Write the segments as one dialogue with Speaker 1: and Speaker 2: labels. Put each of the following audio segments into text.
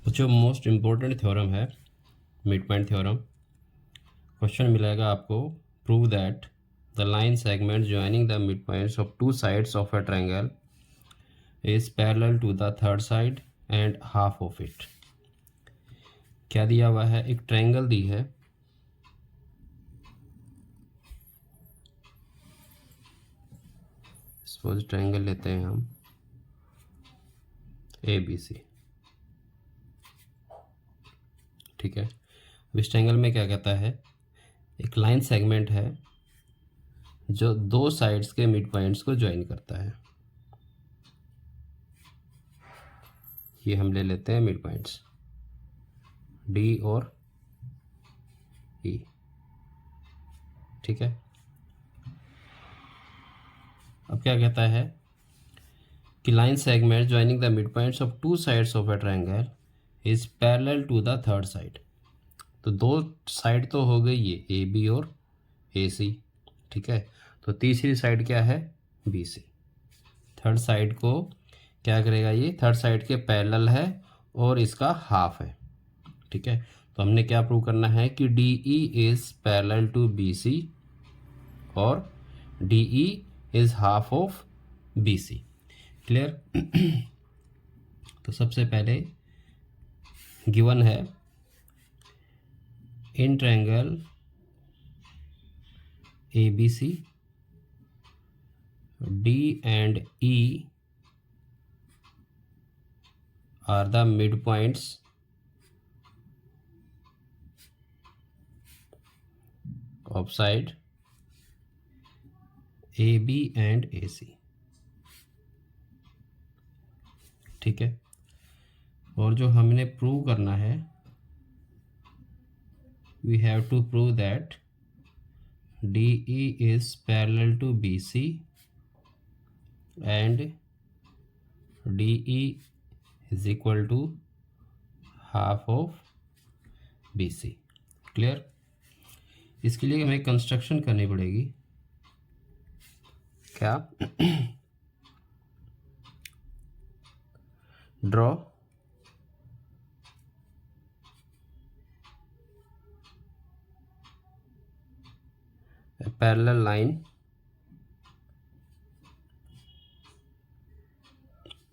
Speaker 1: जो most important theorem है mid point theorem, question मिलेगा आपको, prove that the line segment joining the mid points of two sides of a triangle is parallel to the third side and half of it. क्या दिया हुआ है? एक triangle दी है, suppose triangle लेते हैं हम ABC, ठीक है। इस ट्रायंगल में क्या कहता है, एक लाइन सेगमेंट है जो दो साइड्स के मिड पॉइंट्स को ज्वाइन करता है। ये हम ले लेते हैं मिड पॉइंट्स D और E, ठीक है। अब क्या कहता है कि line segment joining the mid points of two sides of a triangle is parallel to the third side. तो दो साइड तो हो गई ये AB और AC, ठीक है। तो तीसरी साइड क्या है? BC। थर्ड साइड को क्या करेगा, ये थर्ड साइड के पैरेलल है और इसका हाफ है, ठीक है। तो हमने क्या प्रूव करना है कि DE is parallel to BC और DE is half of BC। Clear? तो सबसे पहले गिवन है in triangle ABC D and E are the midpoints of side AB and AC, ठीक है। और जो हमने प्रूव करना है, we have to prove that DE is parallel to BC and DE is equal to half of BC। क्लियर? इसके लिए हमें कंस्ट्रक्शन करनी पड़ेगी। क्या? Draw a parallel line,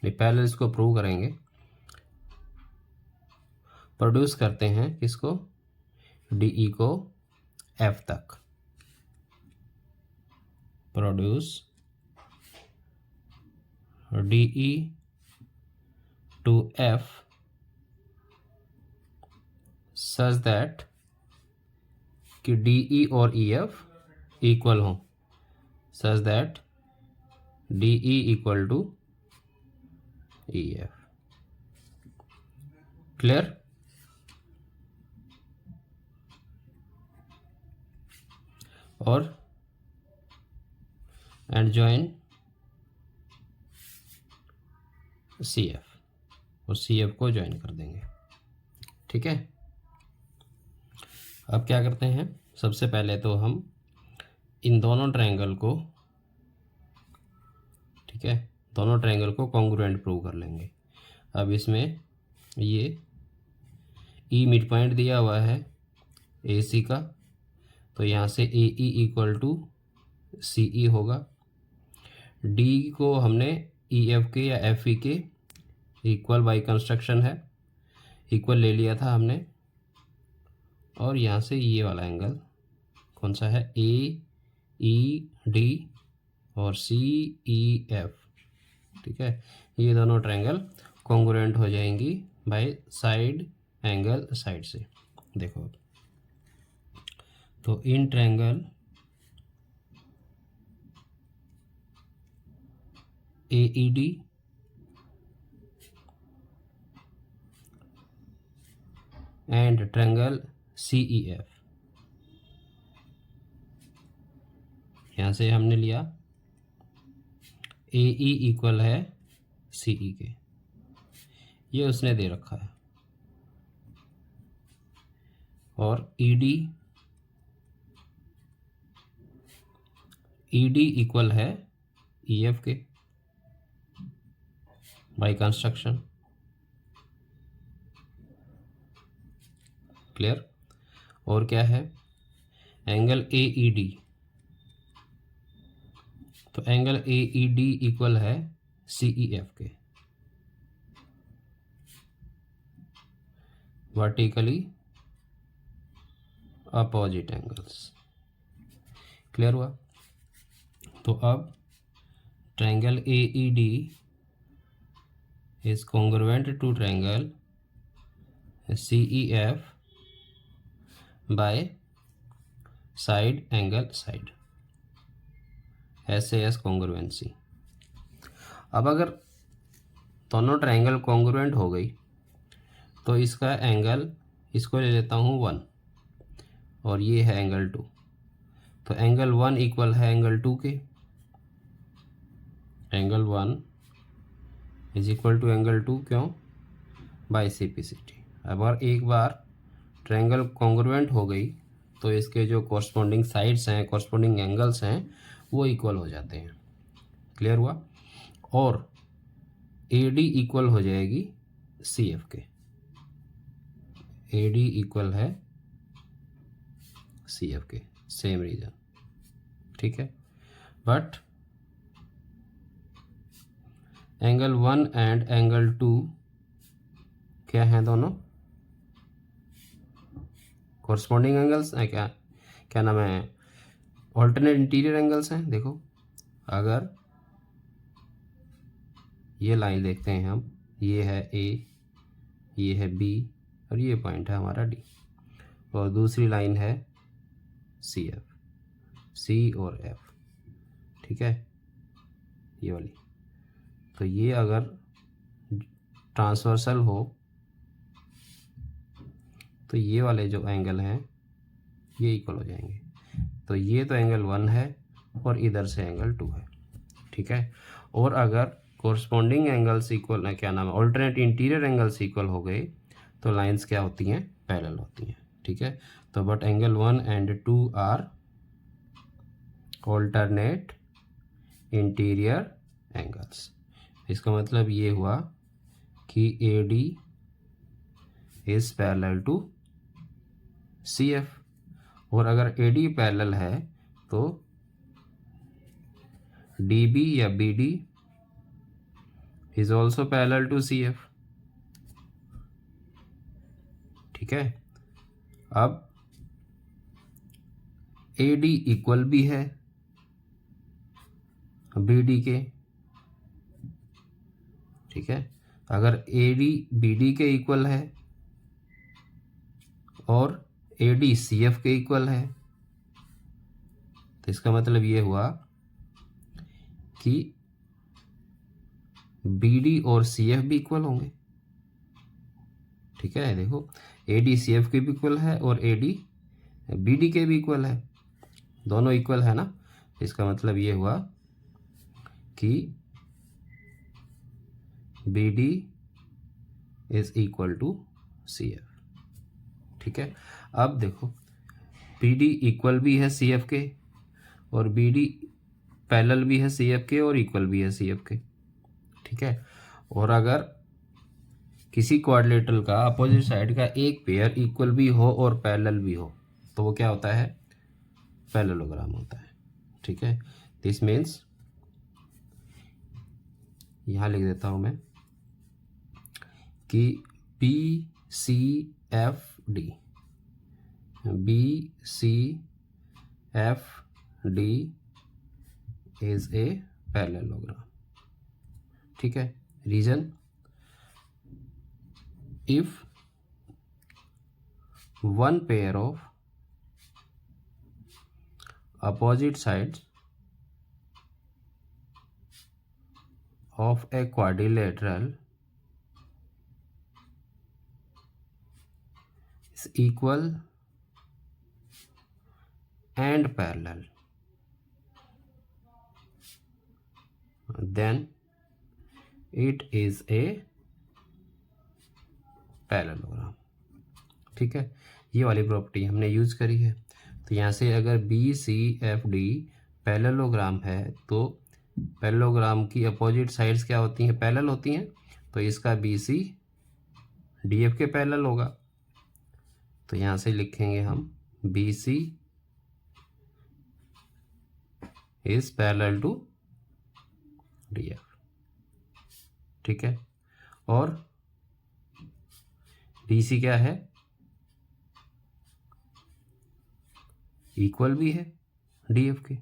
Speaker 1: parallel इसको प्रूव करेंगे। प्रोड्यूस करते हैं किसको? DE को F तक। Produce DE to F such that कि DE और EF इक्वल हो, such that DE equal to EF। Clear? और एंड ज्वाइन CF और CF को ज्वाइन कर देंगे, ठीक है। अब क्या करते हैं, सबसे पहले तो हम इन दोनों ट्रायंगल को, ठीक है, दोनों ट्रायंगल को कॉन्ग्रुएंट प्रूव कर लेंगे। अब इसमें ये E मिड पॉइंट दिया हुआ है AC का, तो यहाँ से AE इक्वल टू CE होगा। D को हमने EF के या FE के इक्वल बाई कंस्ट्रक्शन है, इक्वल ले लिया था हमने। और यहाँ से ये वाला एंगल कौन सा है? AED और CEF, ठीक है। ये दोनों ट्रायंगल कॉन्ग्रुएंट हो जाएंगी बाय साइड एंगल साइड से। देखो, तो in triangle AED and triangle CEF, यहाँ से हमने लिया AE इक्वल है CE के, ये उसने दे रखा है। और ED इक्वल है EF के बाई कंस्ट्रक्शन। क्लियर। और क्या है, एंगल ए ई डी, तो angle A E D equal है सी ई एफ के, वर्टिकली अपोजिट एंगल्स। क्लियर हुआ। तो अब triangle A E D is congruent to triangle C E F by side angle side, SAS congruency. अब अगर दोनों triangle congruent हो गई तो इसका एंगल, इसको ले लेता हूँ 1 और ये है एंगल 2, तो एंगल 1 इक्वल है एंगल 2 के, angle 1 is equal to angle 2, क्यों, बाय CPCT। अब और एक बार ट्रायंगल कॉन्ग्रुएंट हो गई तो इसके जो कॉरस्पॉन्डिंग साइड्स हैं, कॉरस्पॉन्डिंग एंगल्स हैं, वो इक्वल हो जाते हैं। क्लियर हुआ। और AD इक्वल हो जाएगी CF के, AD इक्वल है CF के, सेम रीजन, ठीक है। बट एंगल 1 एंड एंगल 2 क्या हैं, दोनों कॉरस्पॉन्डिंग एंगल्स हैं, क्या नाम है, ऑल्टरनेट इंटीरियर एंगल्स हैं। देखो अगर ये लाइन देखते हैं हम, ये है A, ये है B और ये पॉइंट है हमारा D, और दूसरी लाइन है CF, C और F, ठीक है, ये वाली। तो ये अगर ट्रांसवर्सल हो तो ये वाले जो एंगल हैं ये इक्वल हो जाएंगे। तो ये तो एंगल 1 है और इधर से एंगल 2 है, ठीक है। और अगर कोरस्पॉन्डिंग एंगल्स इक्वल है, क्या नाम है, ऑल्टरनेट इंटीरियर एंगल्स इक्वल हो गए तो लाइंस क्या होती हैं, पैरेलल होती हैं, ठीक है। तो but angle 1 and 2 are alternate interior angles. इसका मतलब ये हुआ कि AD is parallel to CF, और अगर AD पैरेलल है तो DB या BD is also parallel to CF, ठीक है। अब AD इक्वल भी है BD के, ठीक है। अगर AD BD के इक्वल है और AD CF के इक्वल है तो इसका मतलब ये हुआ कि BD और CF भी इक्वल होंगे, ठीक है। देखो AD CF के भी इक्वल है और AD BD के भी इक्वल है, दोनों इक्वल है ना। इसका मतलब ये हुआ कि BD is equal to CF, ठीक है। अब देखो BD इक्वल भी है CF के और BD पैरेलल भी है CF के और इक्वल भी है CF के, ठीक है। और अगर किसी क्वाड्रिलेटरल का अपोजिट साइड का एक पेयर इक्वल भी हो और पैरेलल भी हो तो वो क्या होता है, पैरेललोग्राम होता है, ठीक है। दिस मीन्स, यहाँ लिख देता हूँ मैं कि BCFD इज ए पैरेललोग्राम, ठीक है। Reason, if one pair of opposite sides of a quadrilateral is equal and parallel, then it is a parallelogram, ठीक है। ये वाली प्रॉपर्टी हमने यूज करी है। तो यहाँ से अगर BCFD पैरेललोग्राम है तो पैरेललोग्राम की अपोजिट साइड्स क्या होती हैं, पैरेलल होती हैं, तो इसका BC DF के पैरेलल होगा। तो यहाँ से लिखेंगे हम B C is parallel to D F, ठीक है। और बी सी क्या है, इक्वल भी है डी एफ के।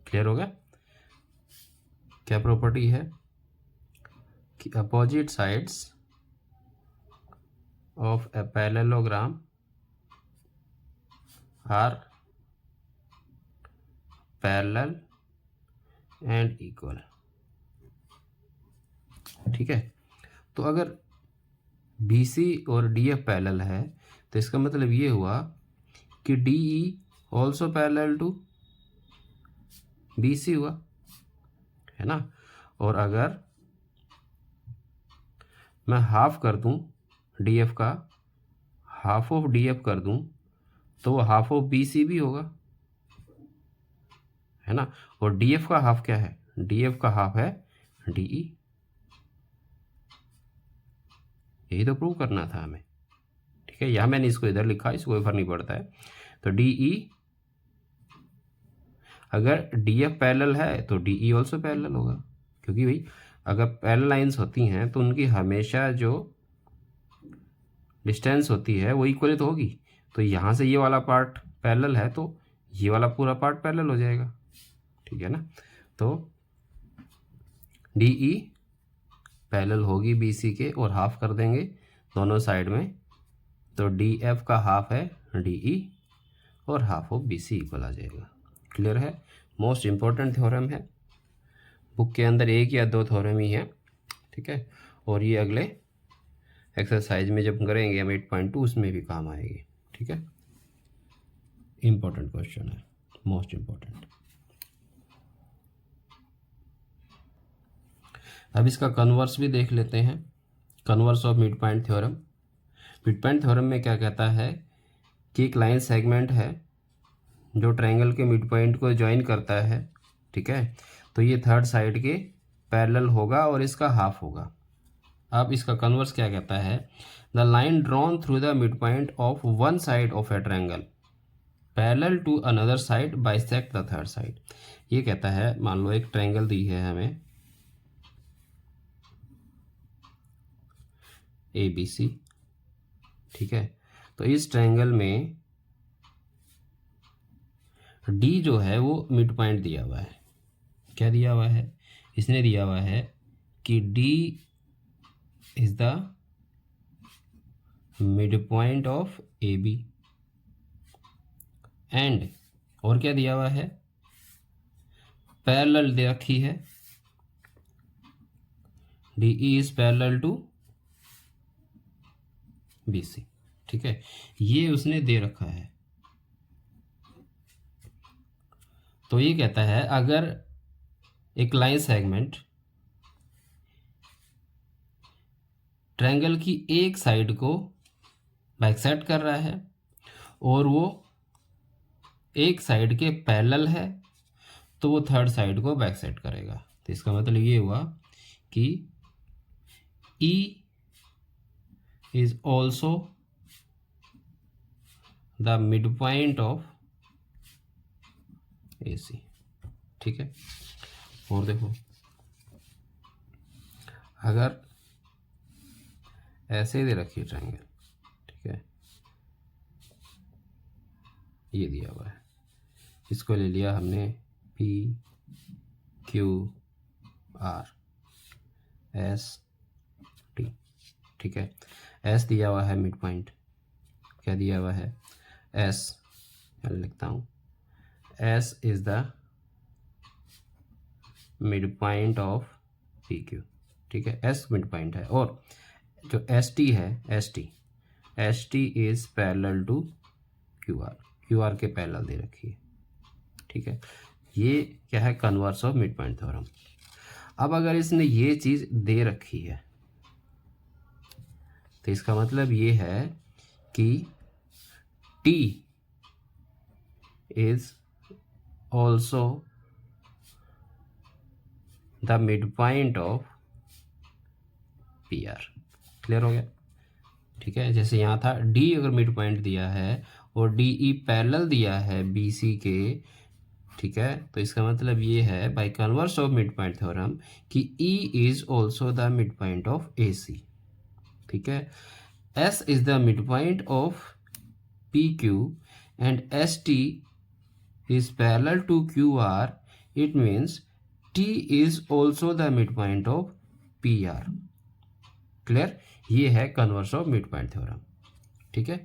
Speaker 1: क्लियर हो गया? क्या प्रॉपर्टी है कि opposite sides of a parallelogram are parallel and equal, ठीक है। तो अगर बी सी और डी एफ पैरेलल है तो इसका मतलब ये हुआ कि D E also parallel to B C हुआ, है ना। और अगर मैं हाफ कर दूं डी एफ का, हाफ ऑफ डी एफ कर दूं, तो वो हाफ ऑफ बी सी भी होगा, है ना। और डी एफ का हाफ क्या है, डी एफ का हाफ है डी ई। यही तो प्रूव करना था हमें, ठीक है। यहाँ मैंने इसको इधर लिखा, इसको कोई फर्क नहीं पड़ता है। तो डी ई, अगर डी एफ पैरेलल है तो डी ई ऑल्सो पैरेलल होगा, क्योंकि भाई अगर पैरेलल लाइंस होती हैं तो उनकी हमेशा जो डिस्टेंस होती है वो इक्वली तो होगी। तो यहाँ से ये वाला पार्ट पैरेलल है तो ये वाला पूरा पार्ट पैरेलल हो जाएगा, ठीक है ना। तो डी ई पैरेलल होगी बी सी के, और हाफ कर देंगे दोनों साइड में, तो डी एफ का हाफ है डी ई और half of B C equal आ जाएगा। क्लियर है? मोस्ट इम्पोर्टेंट थ्योरम है, बुक के अंदर एक या दो थ्योरम ही है, ठीक है। और ये अगले एक्सरसाइज में जब करेंगे हम 8.2 उसमें भी काम आएगी, ठीक है। इम्पोर्टेंट क्वेश्चन है, मोस्ट इम्पोर्टेंट। अब इसका कन्वर्स भी देख लेते हैं, converse of mid point theorem. Mid point theorem में क्या कहता है कि एक लाइन सेगमेंट है जो ट्रायंगल के मिड पॉइंट को ज्वाइन करता है, ठीक है। तो ये थर्ड साइड के पैरेलल होगा और इसका हाफ होगा। अब इसका कन्वर्स क्या कहता है, the line drawn through the mid point of one side of a triangle parallel to another side bisect the third side. ये कहता है, मान लो एक ट्रायंगल दी है हमें ए बी सी, ठीक है। तो इस ट्रायंगल में डी जो है वो मिड पॉइंट दिया हुआ है। क्या दिया हुआ है, इसने दिया हुआ है कि D is the mid point of A B, and और क्या दिया हुआ है, पैरेलल दे रखी है, D E is parallel to B C, ठीक है। ये उसने दे रखा है। तो ये कहता है अगर एक लाइन सेगमेंट ट्रायंगल की एक साइड को बाइसेक्ट कर रहा है और वो एक साइड के पैरेलल है, तो वो थर्ड साइड को बाइसेक्ट करेगा। तो इसका मतलब ये हुआ कि E is also the midpoint of AC, ठीक है। और देखो अगर ऐसे दे रखी है ट्रायंगल, ठीक है, ये दिया हुआ है, इसको ले लिया हमने P Q R S T, ठीक है। S दिया हुआ है मिड पॉइंट, क्या दिया हुआ है, S, मैं लिखता हूँ S is the mid point of P Q, ठीक है। S मिड पॉइंट है, और जो एस टी है, S T is parallel to Q R के पैरेलल दे रखी है, ठीक है। ये क्या है, converse of mid point theorem. अब अगर इसने ये चीज़ दे रखी है तो इसका मतलब ये है कि T is also the mid point of P R. Clear हो गया? ठीक है, जैसे यहाँ था डी अगर मिड पॉइंट दिया है और डी ई पैरेलल दिया है बी सी के, ठीक है, तो इसका मतलब ये है by converse of mid point theorem कि E is also the mid point of A C. ठीक है, S is the mid point of P Q and S T is parallel to QR, it means T is also the midpoint of PR. Clear, ये है converse of mid point theorem. ठीक है।